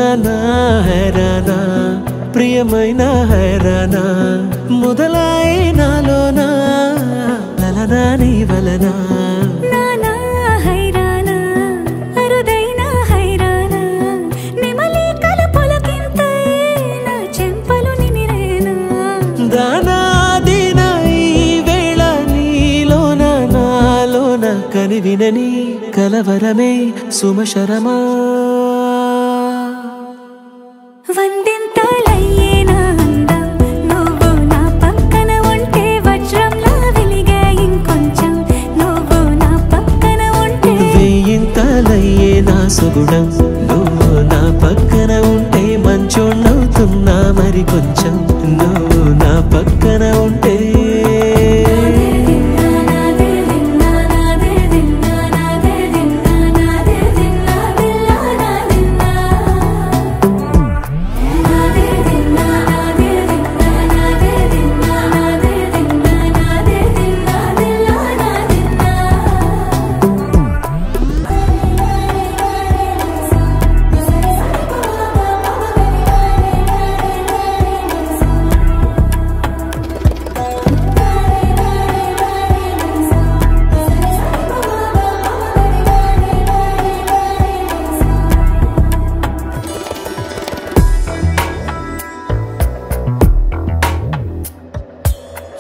సుహానా హైరానా ప్రియమైన హైరానా మొదలై నాలోనా లలనా నీ వలనా నానా హైరానా అరుదైన హైరానా నిమలి కలపులకింతై నా చెంపలు నిమిరేనా దానాదిన ఈ వేళ నీలోన నాలోన కనివినని కలవరమే సుమశరమా వందింతలయ్యేనా అందం నువ్వు నా పక్కన ఉంటే వజ్రంలా వెలిగే ఇంకొంచెం నువ్వు నా పక్కన ఉంటే వెయ్యింతలయ్యే నా సుగుణం నువ్వు నా పక్కన ఉంటే మంచోణ్ణవుతున్నా మరి కొంచెం నువ్వు నా పక్కన ఉంటే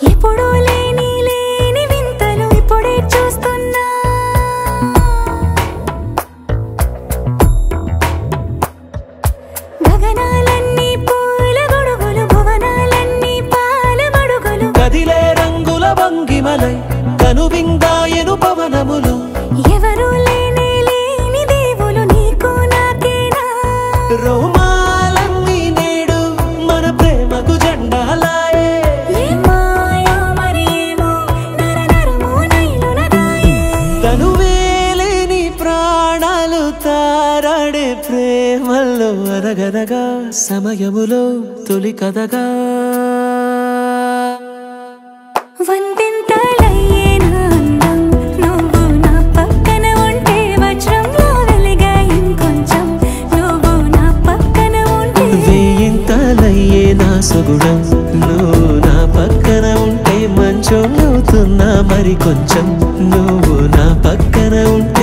ఎప్పుడూ లేని వింతలు ఇప్పుడే చూస్తున్నా గగనాలన్నీ పూల గొడుగులు భువనాలన్నీ పాల మడుగులు కదిలే రంగుల వంగిమలై కనువిందాయను పవనములు ఎవరూ లేని దేవులు నీకు నాకేనా రోమాలన్నీ నేడు మన ప్రేమకు జెండాలాయే మాయో మరేమో నరనరమో నైలున దాయే తనువేలేని ప్రాణాలు తారాడే ప్రేమల్లో అరగరగా సమయములో తొలి కథగా వందింతలయ్యేనా అందం నువ్వు నా పక్కన ఉంటే వజ్రంలా వెలిగే ఇంకొంచెం నువ్వు నా పక్కన ఉంటే వెయ్యింతలయ్యే నా సుగుణం నువ్వు నా పక్కన ఉంటే మంచోణ్ణవుతున్నా మరి కొంచెం నువ్వు నా పక్కన ఉంటే